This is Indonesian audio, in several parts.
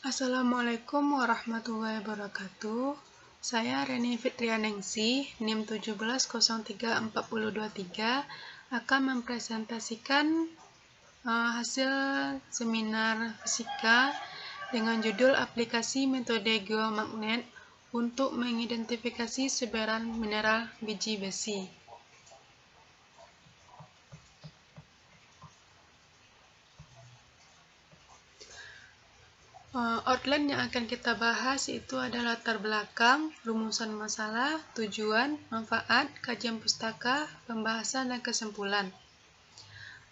Assalamualaikum warahmatullahi wabarakatuh. Saya Reni Fitrianingsih, NIM 17034023, akan mempresentasikan hasil seminar fisika dengan judul aplikasi metode geomagnet untuk mengidentifikasi sebaran mineral biji besi. Outline yang akan kita bahas itu adalah latar belakang, rumusan masalah, tujuan, manfaat, kajian pustaka, pembahasan, dan kesimpulan.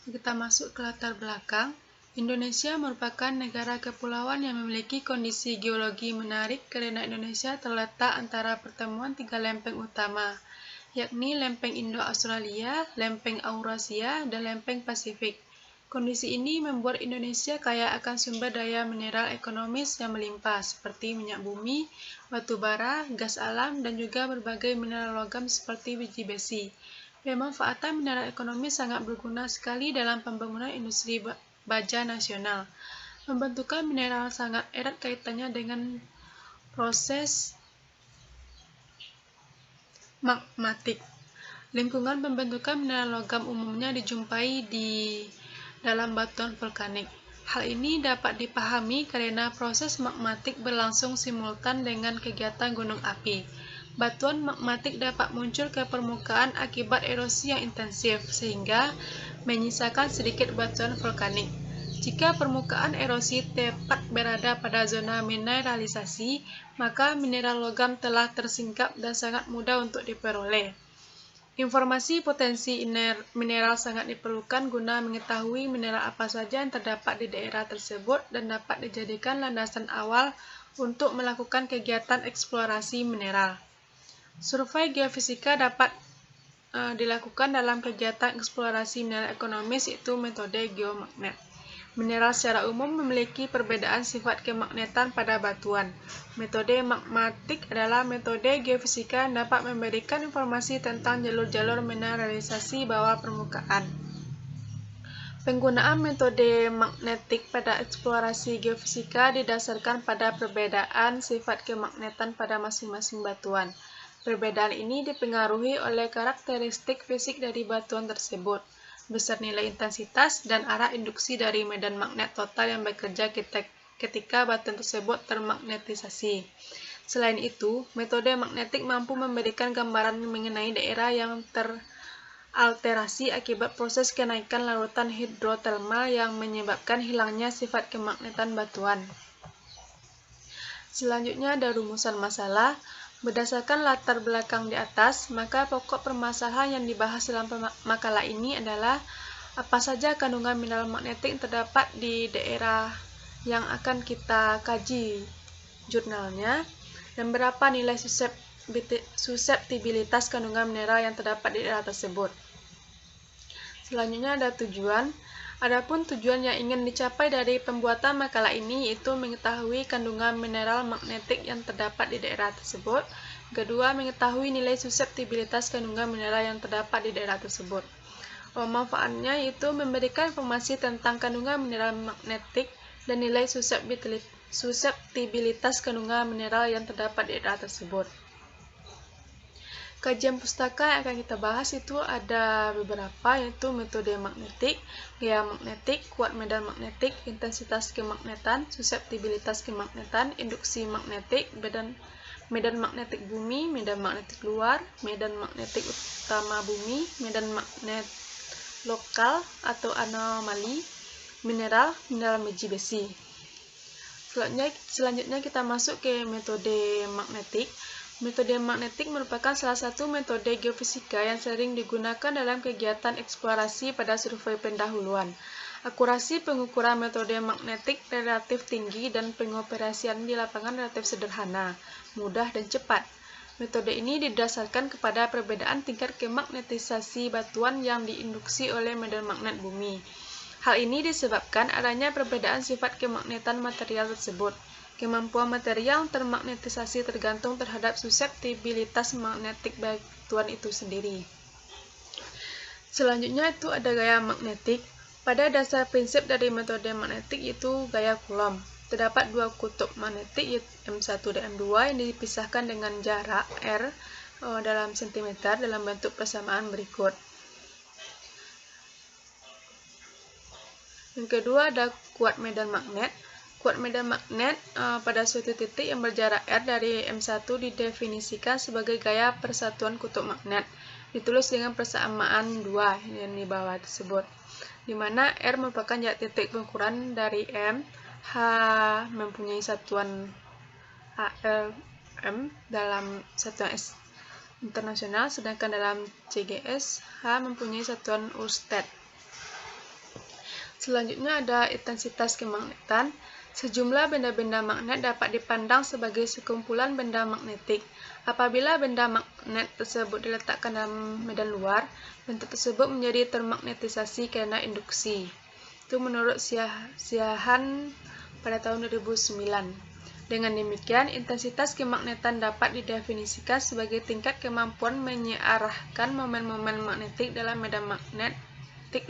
Kita masuk ke latar belakang. Indonesia merupakan negara kepulauan yang memiliki kondisi geologi menarik karena Indonesia terletak antara pertemuan tiga lempeng utama, yakni lempeng Indo-Australia, lempeng Eurasia, dan lempeng Pasifik. Kondisi ini membuat Indonesia kaya akan sumber daya mineral ekonomis yang melimpah seperti minyak bumi, batu bara, gas alam, dan juga berbagai mineral logam seperti biji besi. Pemanfaatan mineral ekonomi sangat berguna sekali dalam pembangunan industri baja nasional. Pembentukan mineral sangat erat kaitannya dengan proses magmatik. Lingkungan pembentukan mineral logam umumnya dijumpai di dalam batuan vulkanik. Hal ini dapat dipahami karena proses magmatik berlangsung simultan dengan kegiatan gunung api. Batuan magmatik dapat muncul ke permukaan akibat erosi yang intensif, sehingga menyisakan sedikit batuan vulkanik. Jika permukaan erosi tepat berada pada zona mineralisasi, maka mineral logam telah tersingkap dan sangat mudah untuk diperoleh. Informasi potensi mineral sangat diperlukan guna mengetahui mineral apa saja yang terdapat di daerah tersebut dan dapat dijadikan landasan awal untuk melakukan kegiatan eksplorasi mineral. Survei geofisika dapat dilakukan dalam kegiatan eksplorasi mineral ekonomis, yaitu metode geomagnet. Mineral secara umum memiliki perbedaan sifat kemagnetan pada batuan. Metode magmatik adalah metode geofisika yang dapat memberikan informasi tentang jalur-jalur mineralisasi bawah permukaan. Penggunaan metode magnetik pada eksplorasi geofisika didasarkan pada perbedaan sifat kemagnetan pada masing-masing batuan. Perbedaan ini dipengaruhi oleh karakteristik fisik dari batuan tersebut, besar nilai intensitas, dan arah induksi dari medan magnet total yang bekerja ketika batuan tersebut termagnetisasi. Selain itu, metode magnetik mampu memberikan gambaran mengenai daerah yang teralterasi akibat proses kenaikan larutan hidrotermal yang menyebabkan hilangnya sifat kemagnetan batuan. Selanjutnya ada rumusan masalah. Berdasarkan latar belakang di atas, maka pokok permasalahan yang dibahas dalam makalah ini adalah apa saja kandungan mineral magnetik yang terdapat di daerah yang akan kita kaji jurnalnya, dan berapa nilai suseptibilitas kandungan mineral yang terdapat di daerah tersebut. Selanjutnya ada tujuan. Adapun tujuan yang ingin dicapai dari pembuatan makalah ini yaitu mengetahui kandungan mineral magnetik yang terdapat di daerah tersebut. Kedua, mengetahui nilai suseptibilitas kandungan mineral yang terdapat di daerah tersebut. Manfaatnya yaitu memberikan informasi tentang kandungan mineral magnetik dan nilai suseptibilitas kandungan mineral yang terdapat di daerah tersebut. Kajian pustaka yang akan kita bahas itu ada beberapa, yaitu metode magnetik, gaya magnetik, kuat medan magnetik, intensitas kemagnetan, suseptibilitas kemagnetan, induksi magnetik, medan magnetik bumi, medan magnetik luar, medan magnetik utama bumi, medan magnet lokal atau anomali, mineral biji besi. Selanjutnya kita masuk ke metode magnetik. Metode magnetik merupakan salah satu metode geofisika yang sering digunakan dalam kegiatan eksplorasi pada survei pendahuluan. Akurasi pengukuran metode magnetik relatif tinggi dan pengoperasian di lapangan relatif sederhana, mudah, dan cepat. Metode ini didasarkan kepada perbedaan tingkat kemagnetisasi batuan yang diinduksi oleh medan magnet bumi. Hal ini disebabkan adanya perbedaan sifat kemagnetan material tersebut. Kemampuan material termagnetisasi tergantung terhadap suseptibilitas magnetik batuan itu sendiri. Selanjutnya itu ada gaya magnetik. Pada dasar prinsip dari metode magnetik yaitu gaya Coulomb. terdapat dua kutub magnetik yaitu M1 dan M2 yang dipisahkan dengan jarak R dalam cm dalam bentuk persamaan berikut. Yang kedua ada kuat medan magnet. Kuat medan magnet pada suatu titik yang berjarak R dari M1 didefinisikan sebagai gaya persatuan kutub magnet. Ditulis dengan persamaan 2 yang di bawah tersebut, di mana R merupakan jarak titik pengukuran dari M, H mempunyai satuan ALM dalam satuan S internasional, sedangkan dalam CGS, H mempunyai satuan Oersted. Selanjutnya ada intensitas kemagnetan. Sejumlah benda-benda magnet dapat dipandang sebagai sekumpulan benda magnetik. Apabila benda magnet tersebut diletakkan dalam medan luar, benda tersebut menjadi termagnetisasi karena induksi. Itu menurut Siahan pada tahun 2009. Dengan demikian, intensitas kemagnetan dapat didefinisikan sebagai tingkat kemampuan menyearahkan momen-momen magnetik dalam medan magnetik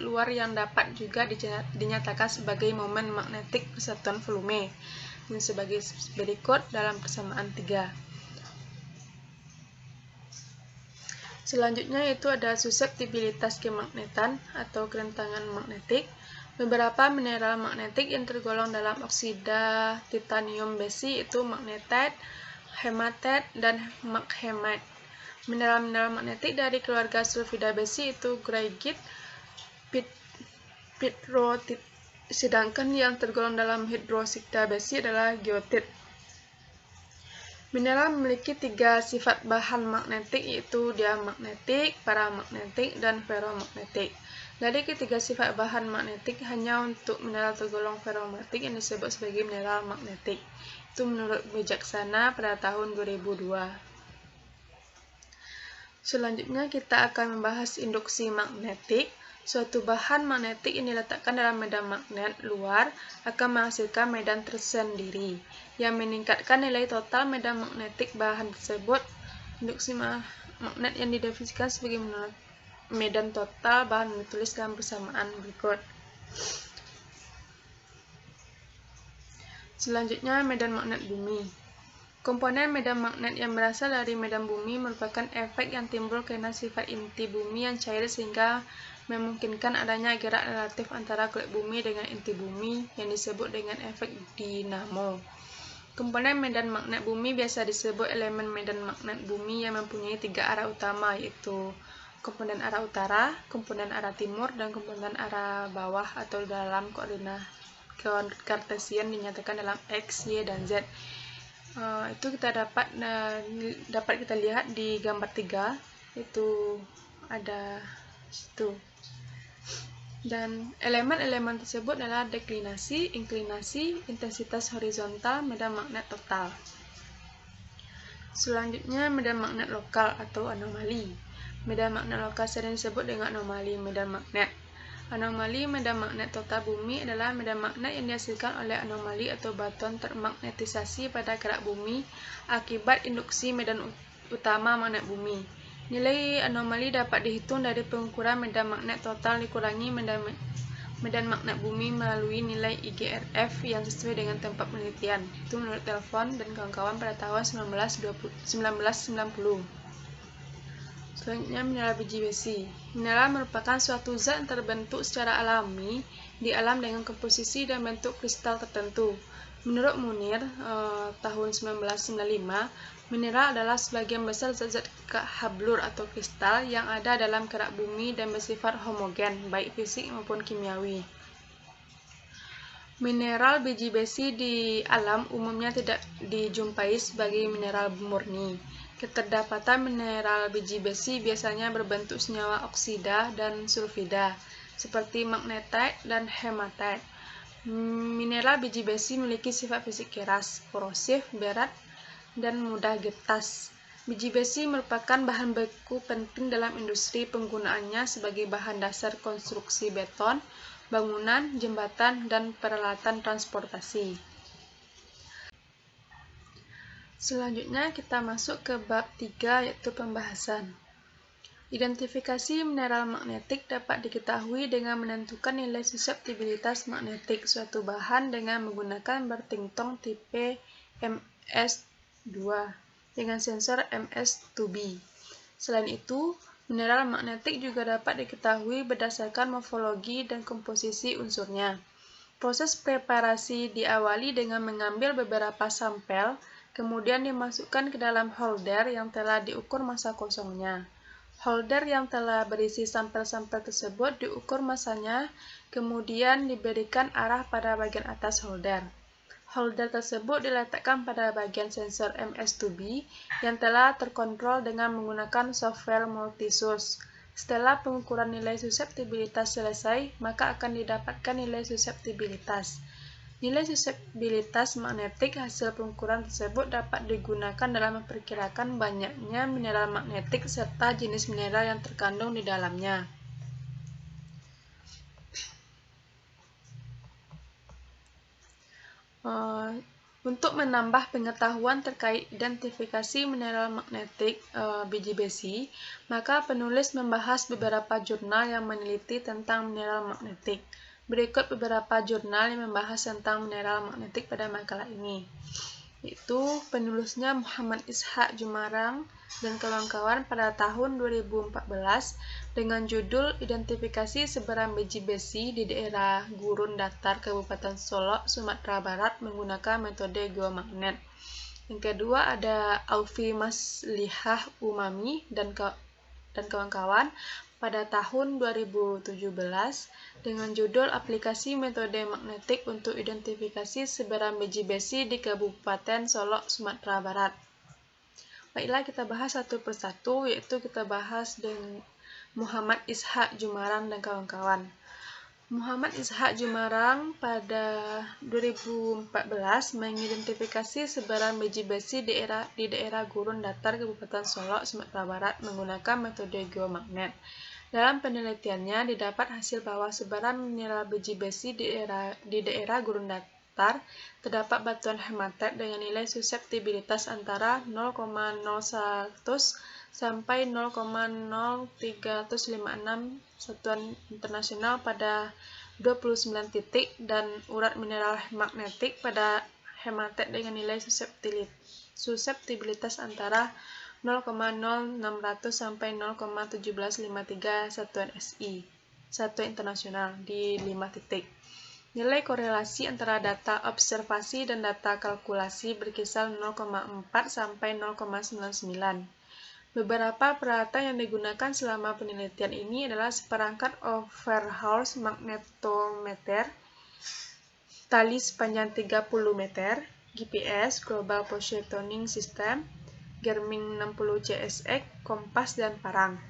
luar yang dapat juga dinyatakan sebagai momen magnetik persatuan volume dan sebagai berikut dalam persamaan 3. Selanjutnya itu ada suseptibilitas kemagnetan atau kerentangan magnetik. Beberapa mineral magnetik yang tergolong dalam oksida titanium besi itu magnetite, hematite, dan maghemite. Mineral-mineral magnetik dari keluarga sulfida besi itu graphite, pitrotit, sedangkan yang tergolong dalam hidroksida besi adalah goethite. Mineral memiliki 3 sifat bahan magnetik yaitu diamagnetik, paramagnetik, dan ferromagnetik. Dari ketiga sifat bahan magnetik, hanya untuk mineral tergolong ferromagnetik yang disebut sebagai mineral magnetik. Itu menurut Wijaksana pada tahun 2002. Selanjutnya kita akan membahas induksi magnetik. Suatu bahan magnetik yang diletakkan dalam medan magnet luar akan menghasilkan medan tersendiri yang meningkatkan nilai total medan magnetik bahan tersebut. Induksi magnet yang didefinisikan sebagai medan total bahan ditulis dalam persamaan berikut. Selanjutnya, medan magnet bumi. Komponen medan magnet yang berasal dari medan bumi merupakan efek yang timbul karena sifat inti bumi yang cair sehingga memungkinkan adanya gerak relatif antara kulit bumi dengan inti bumi yang disebut dengan efek dinamo. Komponen medan magnet bumi biasa disebut elemen medan magnet bumi yang mempunyai 3 arah utama, yaitu komponen arah utara, komponen arah timur, dan komponen arah bawah atau dalam koordinat kartesian dinyatakan dalam X, Y, dan Z. Itu kita dapat kita lihat di gambar 3, itu ada situ. Dan elemen-elemen tersebut adalah deklinasi, inklinasi, intensitas horizontal, medan magnet total. Selanjutnya, medan magnet lokal atau anomali. Medan magnet lokal sering disebut dengan anomali medan magnet. Anomali medan magnet total bumi adalah medan magnet yang dihasilkan oleh anomali atau batuan termagnetisasi pada kerak bumi akibat induksi medan utama magnet bumi. Nilai anomali dapat dihitung dari pengukuran medan magnet total dikurangi medan magnet bumi melalui nilai IGRF yang sesuai dengan tempat penelitian. Itu menurut Telfon dan kawan-kawan pada tahun 1990. Selanjutnya, mineral biji besi. Mineral merupakan suatu zat yang terbentuk secara alami di alam dengan komposisi dan bentuk kristal tertentu. Menurut Munir, tahun 1995, mineral adalah sebagian besar zat-zat hablur atau kristal yang ada dalam kerak bumi dan bersifat homogen, baik fisik maupun kimiawi. Mineral biji besi di alam umumnya tidak dijumpai sebagai mineral murni. Keterdapatan mineral biji besi biasanya berbentuk senyawa oksida dan sulfida, seperti magnetite dan hematite. Mineral biji besi memiliki sifat fisik keras, korosif, berat, dan mudah getas. Biji besi merupakan bahan baku penting dalam industri penggunaannya sebagai bahan dasar konstruksi beton, bangunan, jembatan, dan peralatan transportasi. Selanjutnya kita masuk ke bab 3 yaitu pembahasan. Identifikasi mineral magnetik dapat diketahui dengan menentukan nilai suseptibilitas magnetik suatu bahan dengan menggunakan bertingtong tipe MS2 dengan sensor MS2B. Selain itu, mineral magnetik juga dapat diketahui berdasarkan morfologi dan komposisi unsurnya. Proses preparasi diawali dengan mengambil beberapa sampel, kemudian dimasukkan ke dalam holder yang telah diukur massa kosongnya. Holder yang telah berisi sampel-sampel tersebut diukur massanya, kemudian diberikan arah pada bagian atas holder. Holder tersebut diletakkan pada bagian sensor MS2B yang telah terkontrol dengan menggunakan software multisource. Setelah pengukuran nilai suseptibilitas selesai, maka akan didapatkan nilai suseptibilitas. Nilai suseptibilitas magnetik hasil pengukuran tersebut dapat digunakan dalam memperkirakan banyaknya mineral magnetik serta jenis mineral yang terkandung di dalamnya. Untuk menambah pengetahuan terkait identifikasi mineral magnetik biji besi, maka penulis membahas beberapa jurnal yang meneliti tentang mineral magnetik. Berikut beberapa jurnal yang membahas tentang mineral magnetik pada makalah ini, yaitu penulisnya Muhammad Ishaq Jumarang dan kawan-kawan pada tahun 2014 dengan judul Identifikasi Sebaran Biji Besi di Daerah Gurun Datar Kabupaten Solok, Sumatera Barat menggunakan metode geomagnet. Yang kedua ada Aufi Maslihah Umami dan kawan-kawan pada tahun 2017 dengan judul Aplikasi Metode Magnetik untuk Identifikasi Sebaran Biji Besi di Kabupaten Solok, Sumatera Barat. Baiklah, kita bahas satu persatu, yaitu kita bahas dengan Muhammad Ishaq Jumarang dan kawan-kawan. Muhammad Ishaq Jumarang pada 2014 mengidentifikasi sebaran biji besi di daerah Gurun Datar Kabupaten Solok, Sumatera Barat menggunakan metode geomagnet. Dalam penelitiannya didapat hasil bahwa sebaran mineral biji besi di daerah Gurun Datar terdapat batuan hematit dengan nilai suseptibilitas antara 0,01 sampai 0,0356 satuan internasional pada 29 titik dan urat mineral magnetik pada hematit dengan nilai suseptibilitas antara 0,0600 sampai 0,1753 satuan SI satuan internasional di 5 titik. Nilai korelasi antara data observasi dan data kalkulasi berkisar 0,4 sampai 0,99. Beberapa peralatan yang digunakan selama penelitian ini adalah seperangkat overhouse magnetometer, tali sepanjang 30 meter, GPS, Global Positioning System, Garmin 60 CSX, kompas, dan parang.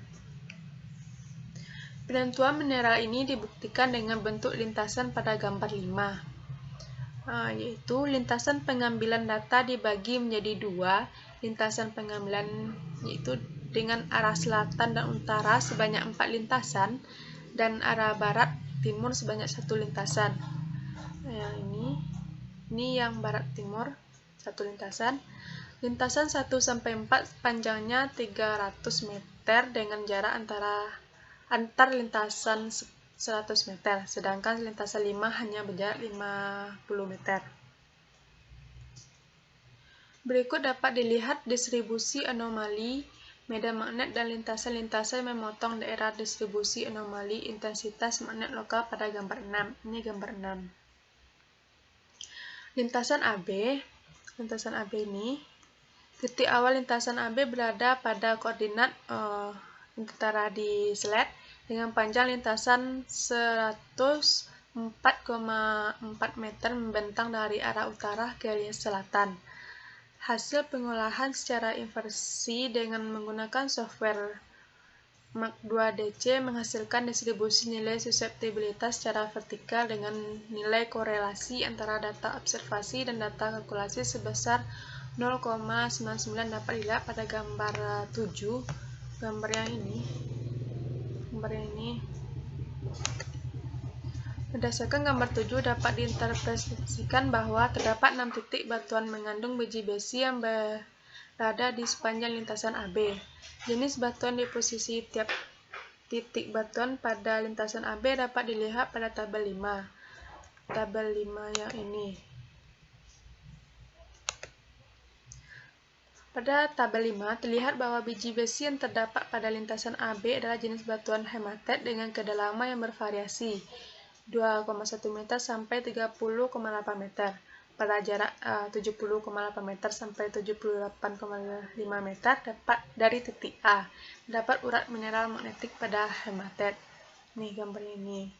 Penentuan mineral ini dibuktikan dengan bentuk lintasan pada gambar 5, yaitu lintasan pengambilan data dibagi menjadi 2, lintasan pengambilan yaitu dengan arah selatan dan utara sebanyak 4 lintasan dan arah barat timur sebanyak 1 lintasan. Yang ini yang barat timur 1 lintasan. Lintasan 1 sampai 4 panjangnya 300 meter dengan jarak antar lintasan 100 meter, sedangkan lintasan 5 hanya berjarak 50 meter. Berikut dapat dilihat distribusi anomali medan magnet dan lintasan-lintasan memotong daerah distribusi anomali intensitas magnet lokal pada gambar 6. Ini gambar 6. Lintasan AB ini, titik awal lintasan AB berada pada koordinat tertera di slide dengan panjang lintasan 104,4 meter membentang dari arah utara ke selatan. Hasil pengolahan secara inversi dengan menggunakan software Mach2DC menghasilkan distribusi nilai suseptibilitas secara vertikal dengan nilai korelasi antara data observasi dan data kalkulasi sebesar 0,99 dapat dilihat pada gambar 7, gambar yang ini. Berdasarkan gambar 7 dapat diinterpretasikan bahwa terdapat 6 titik batuan mengandung biji besi yang berada di sepanjang lintasan AB. Jenis batuan di posisi tiap titik batuan pada lintasan AB dapat dilihat pada tabel 5. Tabel 5 yang ini. Pada tabel 5 terlihat bahwa biji besi yang terdapat pada lintasan AB adalah jenis batuan hematit dengan kedalaman yang bervariasi 2,1 meter sampai 30,8 meter. Pada jarak 70,8 meter sampai 78,5 meter dapat dari titik A. Dapat urat mineral magnetik pada hematit. Nih gambar ini.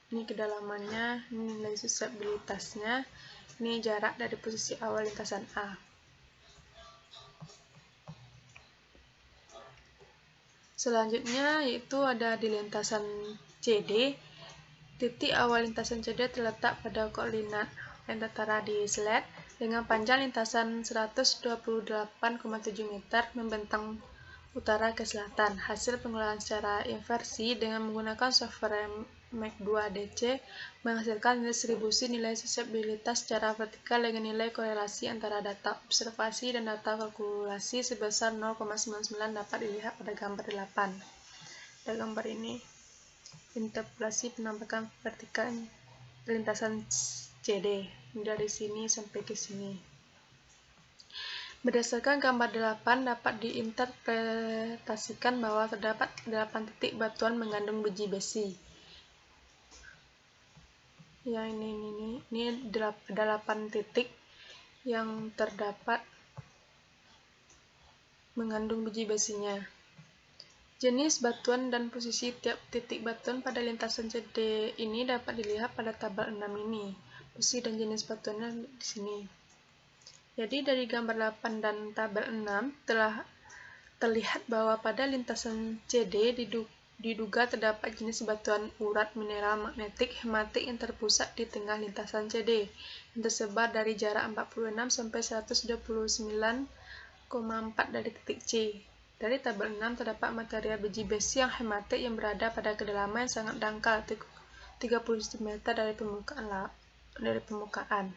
Ini kedalamannya, ini nilai suseptibilitasnya. Ini jarak dari posisi awal lintasan A. Selanjutnya yaitu ada di lintasan CD. Titik awal lintasan CD terletak pada koordinat yang tertera di slide dengan panjang lintasan 128,7 meter membentang utara ke selatan. Hasil pengolahan secara inversi dengan menggunakan software Mac2DC menghasilkan distribusi nilai suseptibilitas secara vertikal dengan nilai korelasi antara data observasi dan data kalkulasi sebesar 0,99 dapat dilihat pada gambar 8. Pada gambar ini, interpolasi penampakan vertikal lintasan CD dari sini sampai ke sini. Berdasarkan gambar 8 dapat diinterpretasikan bahwa terdapat 8 titik batuan mengandung biji besi. Yang ini ada 8 titik yang terdapat mengandung biji besinya. Jenis batuan dan posisi tiap titik batuan pada lintasan CD ini dapat dilihat pada tabel 6 ini. Posisi dan jenis batuannya di sini. Jadi dari gambar 8 dan tabel 6 telah terlihat bahwa pada lintasan CD diduga terdapat jenis batuan urat mineral magnetik hematik yang terpusat di tengah lintasan CD yang tersebar dari jarak 46 sampai 129,4 dari titik C. Dari tabel 6 terdapat material biji besi yang hematik yang berada pada kedalaman yang sangat dangkal 30 cm dari permukaan.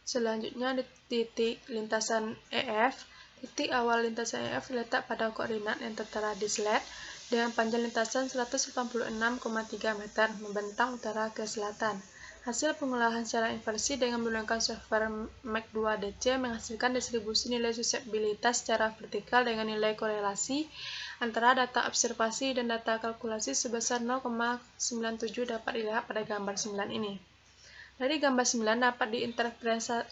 Selanjutnya di titik lintasan EF. Titik awal lintasan EF terletak pada koordinat yang tertera di slide dengan panjang lintasan 186,3 meter membentang utara ke selatan. Hasil pengolahan secara inversi dengan menggunakan software Mac2DC menghasilkan distribusi nilai suseptibilitas secara vertikal dengan nilai korelasi antara data observasi dan data kalkulasi sebesar 0,97 dapat dilihat pada gambar 9 ini. Dari gambar 9 dapat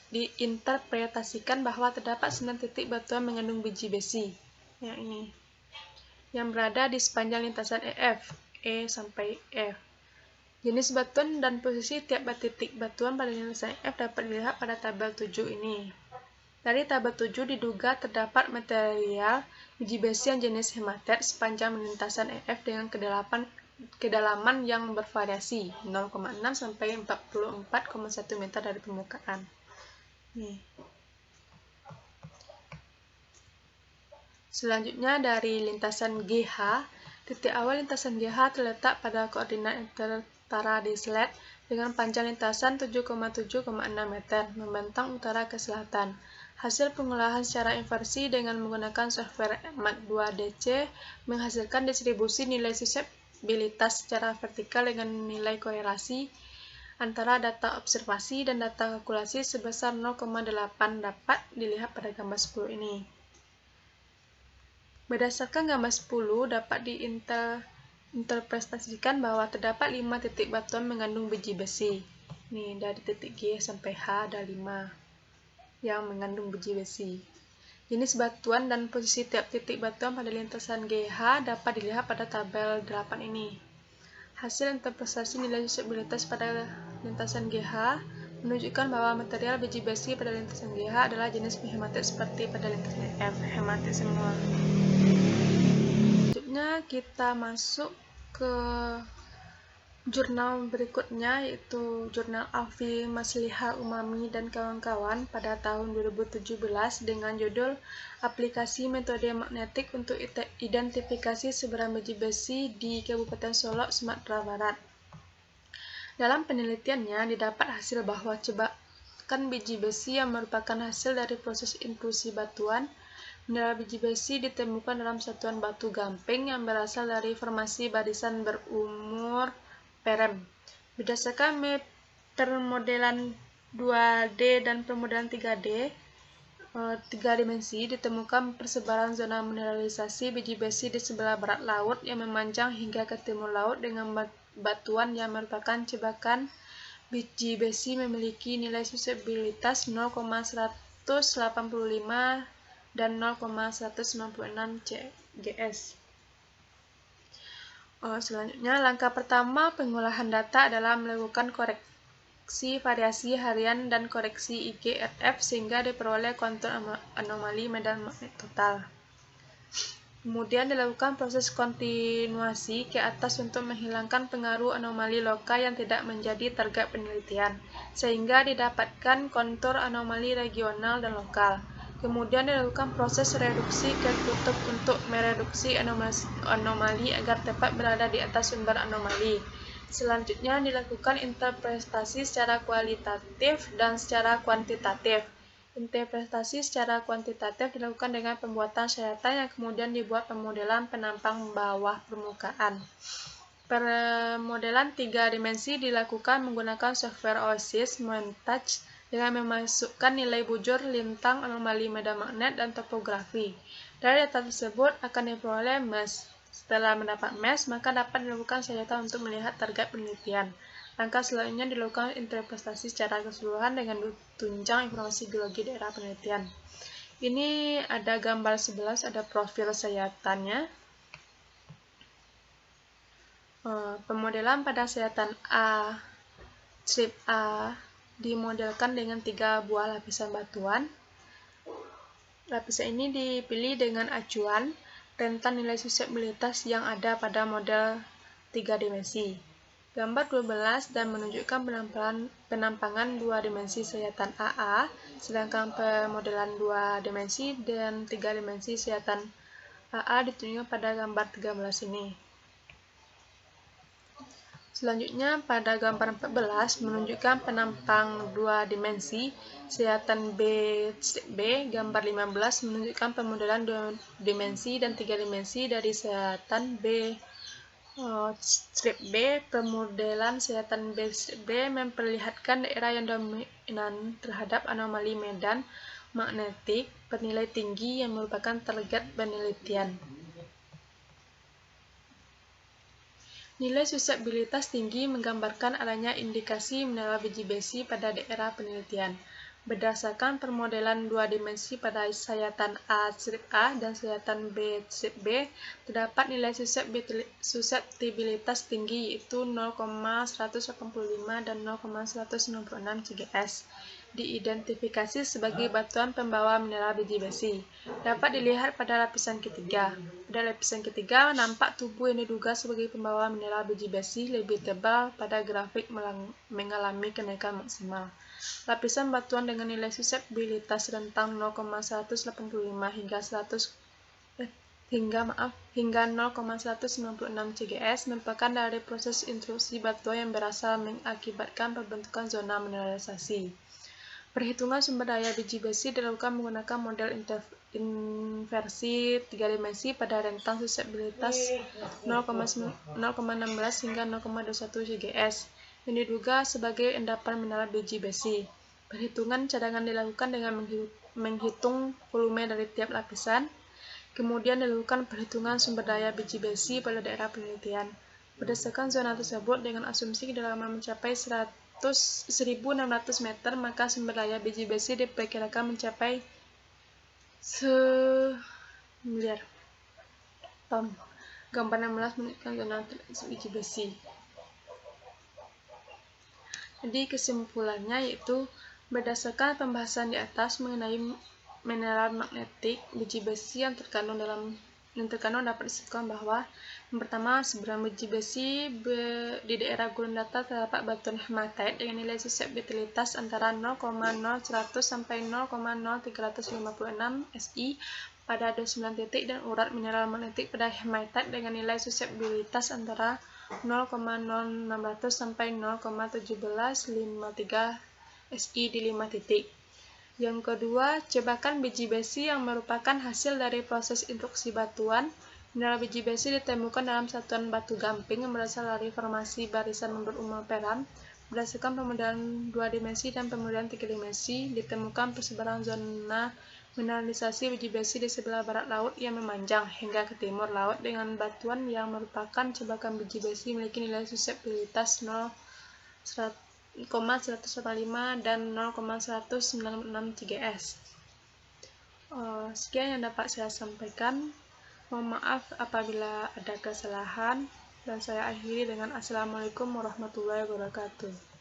diinterpretasikan bahwa terdapat 9 titik batuan mengandung biji besi. Yang ini. Yang berada di sepanjang lintasan EF, E sampai F. Jenis batuan dan posisi tiap titik batuan pada lintasan EF dapat dilihat pada tabel 7 ini. Dari tabel 7 diduga terdapat material biji besi yang jenis hematit sepanjang lintasan EF dengan kedalaman yang bervariasi 0,6 sampai 44,1 meter dari permukaan. Nih. Selanjutnya dari lintasan GH, titik awal lintasan GH terletak pada koordinat yang tertera di slide dengan panjang lintasan 7,7,6 meter membentang utara ke selatan. Hasil pengolahan secara inversi dengan menggunakan software Mac2DC menghasilkan distribusi nilai suseptibilitas secara vertikal dengan nilai korelasi antara data observasi dan data kalkulasi sebesar 0,8 dapat dilihat pada gambar 10 ini. Berdasarkan gambar 10 dapat diinterpretasikan bahwa terdapat 5 titik batuan mengandung biji besi. Nih dari titik G sampai H ada 5 yang mengandung biji besi. Jenis batuan dan posisi tiap titik batuan pada lintasan GH dapat dilihat pada tabel 8 ini. Hasil interpretasi nilai suseptibilitas pada lintasan GH menunjukkan bahwa material biji besi pada lintasan GH adalah jenis hematit seperti pada lintasan F, hematit semua. Selanjutnya kita masuk ke jurnal berikutnya yaitu jurnal Alfi Masliha Umami dan kawan-kawan pada tahun 2017 dengan judul Aplikasi Metode Magnetik untuk Identifikasi Sebaran Biji Besi di Kabupaten Solok, Sumatera Barat. Dalam penelitiannya didapat hasil bahwa Berdasarkan biji besi yang merupakan hasil dari proses intrusi batuan, mineral biji besi ditemukan dalam satuan batu gamping yang berasal dari formasi barisan berumur perem. Berdasarkan permodelan 2D dan permodelan 3D, 3 dimensi, ditemukan persebaran zona mineralisasi biji besi di sebelah barat laut yang memanjang hingga ke timur laut dengan batuan yang merupakan cebakan. Biji besi memiliki nilai suseptibilitas 0,185 dan 0,196 cgs. Selanjutnya, langkah pertama pengolahan data adalah melakukan koreksi variasi harian dan koreksi IGRF sehingga diperoleh kontur anomali medan magnet total. Kemudian dilakukan proses kontinuasi ke atas untuk menghilangkan pengaruh anomali lokal yang tidak menjadi target penelitian, sehingga didapatkan kontur anomali regional dan lokal. Kemudian dilakukan proses reduksi ke kutub untuk mereduksi anomali agar tepat berada di atas sumber anomali. Selanjutnya dilakukan interpretasi secara kualitatif dan secara kuantitatif. Interpretasi secara kuantitatif dilakukan dengan pembuatan sayatan yang kemudian dibuat pemodelan penampang bawah permukaan. Pemodelan 3 dimensi dilakukan menggunakan software OSIS Montage dengan memasukkan nilai bujur, lintang, anomali medan magnet, dan topografi. Dari data tersebut akan diperoleh mesh. Setelah mendapat mesh, maka dapat dilakukan sayatan untuk melihat target penelitian. Langkah selanjutnya dilakukan interpretasi secara keseluruhan dengan tunjang informasi geologi daerah penelitian. Ini ada gambar 11, ada profil sayatannya. Pemodelan pada sayatan A, strip A, dimodelkan dengan 3 buah lapisan batuan. Lapisan ini dipilih dengan acuan rentan nilai suseptibilitas yang ada pada model 3 dimensi. Gambar 12 dan menunjukkan penampangan 2 dimensi sayatan AA, sedangkan pemodelan 2 dimensi dan 3 dimensi sayatan AA ditunjukkan pada gambar 13 ini. Selanjutnya, pada gambar 14 menunjukkan penampang 2 dimensi sayatan B, gambar 15 menunjukkan pemodelan 2 dimensi dan 3 dimensi dari sayatan B. Strip B, pemodelan sayatan B strip B memperlihatkan daerah yang dominan terhadap anomali medan magnetik bernilai tinggi yang merupakan target penelitian. Nilai suseptibilitas tinggi menggambarkan adanya indikasi mineral biji besi pada daerah penelitian. Berdasarkan permodelan 2 dimensi pada sayatan A strip A dan sayatan B strip B, terdapat nilai suseptibilitas tinggi yaitu 0,185 dan 0,196 cgs. Diidentifikasi sebagai batuan pembawa mineral biji besi. Dapat dilihat pada lapisan ketiga. Pada lapisan ketiga, nampak tubuh yang diduga sebagai pembawa mineral biji besi lebih tebal pada grafik mengalami kenaikan maksimal. Lapisan batuan dengan nilai suseptibilitas rentang 0,185 hingga 0,196 cgs merupakan dari proses intrusi batuan yang berasal mengakibatkan pembentukan zona mineralisasi. Perhitungan sumber daya biji besi dilakukan menggunakan model inversi 3 dimensi pada rentang suseptibilitas 0,16 hingga 0,21 cgs yang diduga sebagai endapan mineral biji besi. Perhitungan cadangan dilakukan dengan menghitung volume dari tiap lapisan. Kemudian dilakukan perhitungan sumber daya biji besi pada daerah penelitian. Berdasarkan zona tersebut dengan asumsi kedalaman mencapai 1.600 meter, maka sumber daya biji besi diperkirakan mencapai 1 miliar ton. Gambar 16 menunjukkan zona biji besi. Jadi kesimpulannya yaitu berdasarkan pembahasan di atas mengenai mineral magnetik biji besi yang terkandung dapat disebutkan bahwa yang pertama, seberang biji besi di daerah gurun datar terdapat batuan hematite dengan nilai suseptibilitas antara 0,0100 sampai 0,0356 Si pada 29 titik dan urat mineral magnetik pada hematite dengan nilai suseptibilitas antara 0,0600 sampai 0,1753 Si di 5 titik. Yang kedua, jebakan biji besi yang merupakan hasil dari proses induksi batuan. Mineral biji besi ditemukan dalam satuan batu gamping yang berasal dari formasi barisan mundur peran. Berdasarkan pemodelan 2 dimensi dan pemodelan 3 dimensi, ditemukan persebaran zona mineralisasi biji besi di sebelah barat laut yang memanjang hingga ke timur laut dengan batuan yang merupakan jebakan biji besi memiliki nilai suseptibilitas 0,185 dan 0,196 Gs. Sekian yang dapat saya sampaikan. Mohon maaf apabila ada kesalahan, dan saya akhiri dengan Assalamualaikum warahmatullahi wabarakatuh.